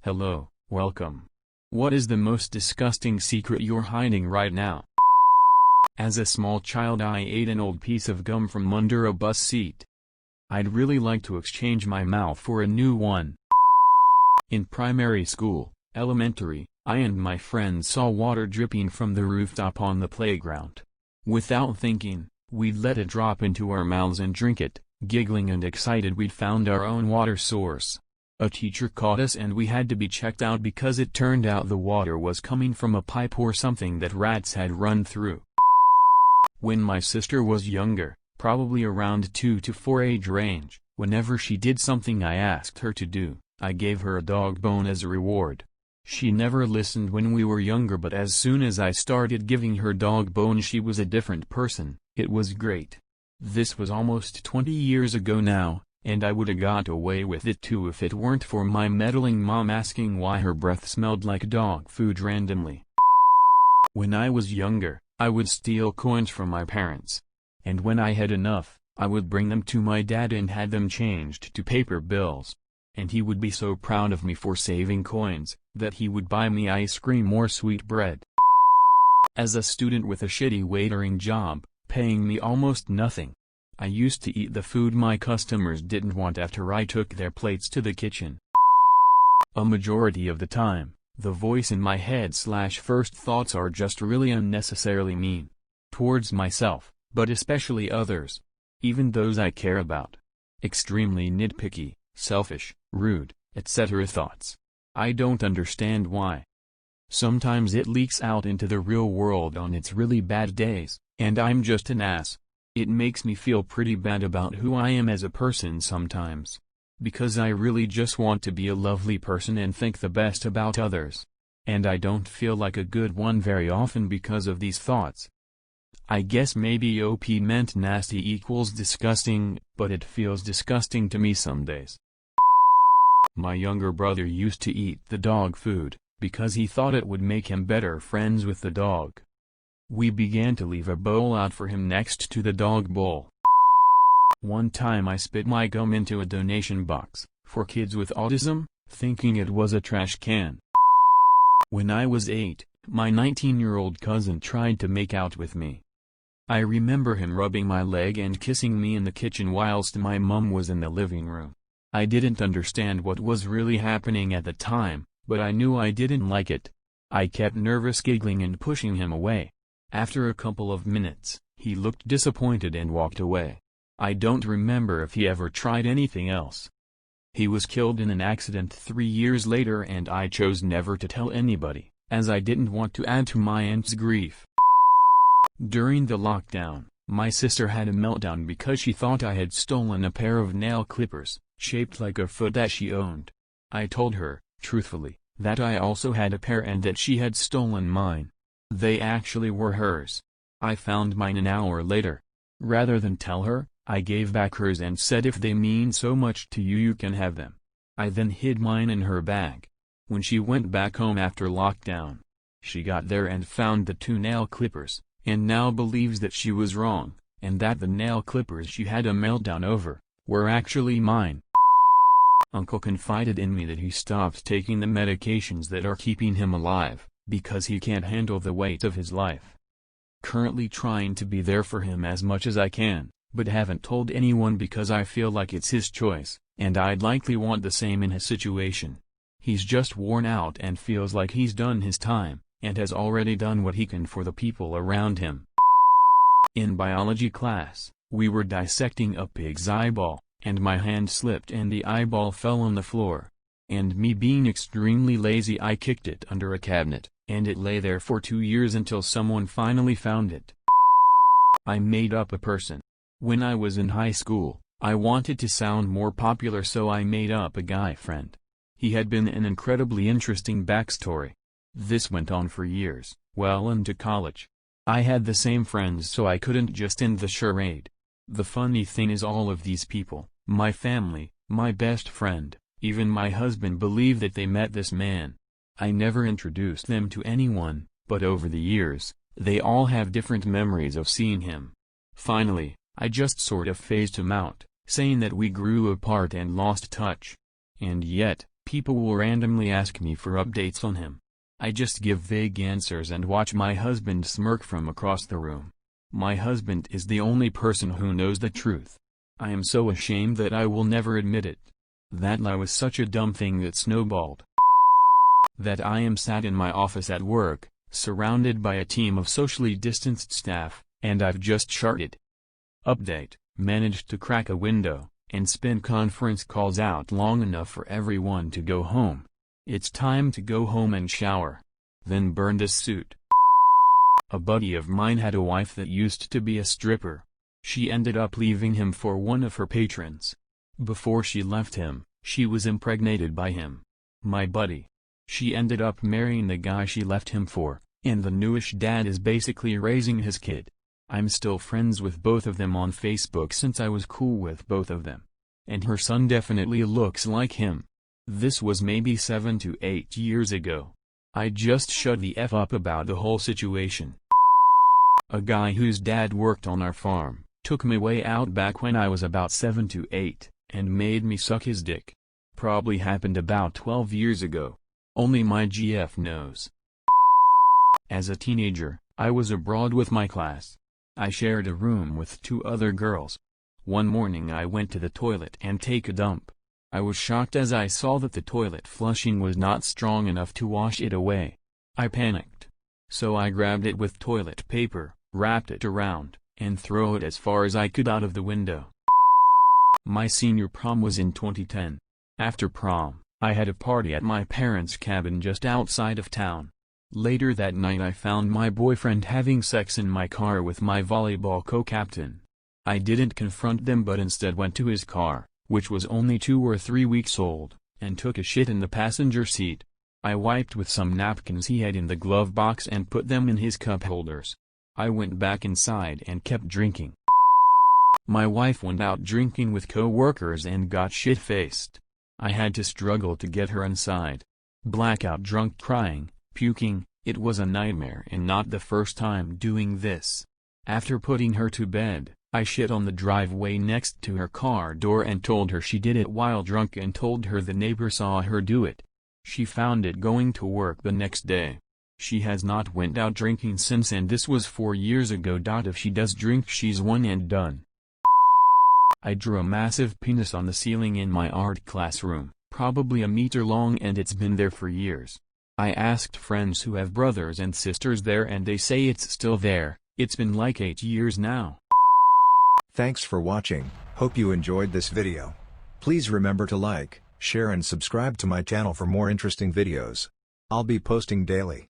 Hello, welcome. What is the most disgusting secret you're hiding right now? As a small child I ate an old piece of gum from under a bus seat. I'd really like to exchange my mouth for a new one. In primary school, elementary, I and my friends saw water dripping from the rooftop on the playground. Without thinking, we'd let it drop into our mouths and drink it, giggling and excited we'd found our own water source. A teacher caught us and we had to be checked out because it turned out the water was coming from a pipe or something that rats had run through. When my sister was younger, probably around 2 to 4 age range, whenever she did something I asked her to do, I gave her a dog bone as a reward. She never listened when we were younger, but as soon as I started giving her dog bone she was a different person. It was great. This was almost 20 years ago now, and I would have got away with it too if it weren't for my meddling mom asking why her breath smelled like dog food randomly. When I was younger, I would steal coins from my parents. And when I had enough, I would bring them to my dad and had them changed to paper bills. And he would be so proud of me for saving coins, that he would buy me ice cream or sweet bread. As a student with a shitty waitering job, paying me almost nothing, I used to eat the food my customers didn't want after I took their plates to the kitchen. A majority of the time, the voice in my head/first thoughts are just really unnecessarily mean. Towards myself, but especially others. Even those I care about. Extremely nitpicky, selfish, rude, etc. thoughts. I don't understand why. Sometimes it leaks out into the real world on its really bad days, and I'm just an ass. It makes me feel pretty bad about who I am as a person sometimes. Because I really just want to be a lovely person and think the best about others. And I don't feel like a good one very often because of these thoughts. I guess maybe OP meant nasty equals disgusting, but it feels disgusting to me some days. My younger brother used to eat the dog food, because he thought it would make him better friends with the dog. We began to leave a bowl out for him next to the dog bowl. One time I spit my gum into a donation box, for kids with autism, thinking it was a trash can. When I was 8, my 19-year-old cousin tried to make out with me. I remember him rubbing my leg and kissing me in the kitchen whilst my mum was in the living room. I didn't understand what was really happening at the time, but I knew I didn't like it. I kept nervous giggling and pushing him away. After a couple of minutes, he looked disappointed and walked away. I don't remember if he ever tried anything else. He was killed in an accident 3 years later and I chose never to tell anybody, as I didn't want to add to my aunt's grief. During the lockdown, my sister had a meltdown because she thought I had stolen a pair of nail clippers, shaped like a foot that she owned. I told her, truthfully, that I also had a pair and that she had stolen mine. They actually were hers. I found mine an hour later. Rather than tell her, I gave back hers and said if they mean so much to you you can have them. I then hid mine in her bag. When she went back home after lockdown, she got there and found the 2 nail clippers, and now believes that she was wrong, and that the nail clippers she had a meltdown over, were actually mine. Uncle confided in me that he stopped taking the medications that are keeping him alive, because he can't handle the weight of his life. Currently trying to be there for him as much as I can, but haven't told anyone because I feel like it's his choice, and I'd likely want the same in his situation. He's just worn out and feels like he's done his time, and has already done what he can for the people around him. In biology class, we were dissecting a pig's eyeball, and my hand slipped and the eyeball fell on the floor. And me being extremely lazy I kicked it under a cabinet, and it lay there for 2 years until someone finally found it. I made up a person. When I was in high school, I wanted to sound more popular so I made up a guy friend. He had been an incredibly interesting backstory. This went on for years, well into college. I had the same friends so I couldn't just end the charade. The funny thing is all of these people, my family, my best friend, even my husband believe that they met this man. I never introduced them to anyone, but over the years, they all have different memories of seeing him. Finally, I just sort of phased him out, saying that we grew apart and lost touch. And yet, people will randomly ask me for updates on him. I just give vague answers and watch my husband smirk from across the room. My husband is the only person who knows the truth. I am so ashamed that I will never admit it. That lie was such a dumb thing that snowballed. That I am sat in my office at work, surrounded by a team of socially distanced staff, and I've just sharted. Update, managed to crack a window, and spin conference calls out long enough for everyone to go home. It's time to go home and shower. Then burn this suit. A buddy of mine had a wife that used to be a stripper. She ended up leaving him for one of her patrons. Before she left him, she was impregnated by him. My buddy. She ended up marrying the guy she left him for, and the newish dad is basically raising his kid. I'm still friends with both of them on Facebook since I was cool with both of them. And her son definitely looks like him. This was maybe 7 to 8 years ago. I just shut the F up about the whole situation. A guy whose dad worked on our farm, took me way out back when I was about 7 to 8, and made me suck his dick. Probably happened about 12 years ago. Only my GF knows. As a teenager, I was abroad with my class. I shared a room with 2 other girls. One morning I went to the toilet and take a dump. I was shocked as I saw that the toilet flushing was not strong enough to wash it away. I panicked. So I grabbed it with toilet paper, wrapped it around, and threw it as far as I could out of the window. My senior prom was in 2010. After prom, I had a party at my parents' cabin just outside of town. Later that night I found my boyfriend having sex in my car with my volleyball co-captain. I didn't confront them but instead went to his car, which was only 2 or 3 weeks old, and took a shit in the passenger seat. I wiped with some napkins he had in the glove box and put them in his cup holders. I went back inside and kept drinking. My wife went out drinking with co-workers and got shit-faced. I had to struggle to get her inside. Blackout drunk, crying, puking. It was a nightmare and not the first time doing this. After putting her to bed, I shit on the driveway next to her car door and told her she did it while drunk and told her the neighbor saw her do it. She found it going to work the next day. She has not went out drinking since, and this was 4 years ago. If she does drink, she's one and done. I drew a massive penis on the ceiling in my art classroom, probably a meter long, and it's been there for years. I asked friends who have brothers and sisters there and they say it's still there. It's been like 8 years now. Thanks for watching, hope you enjoyed this video. Please remember to like, share and subscribe to my channel for more interesting videos. I'll be posting daily.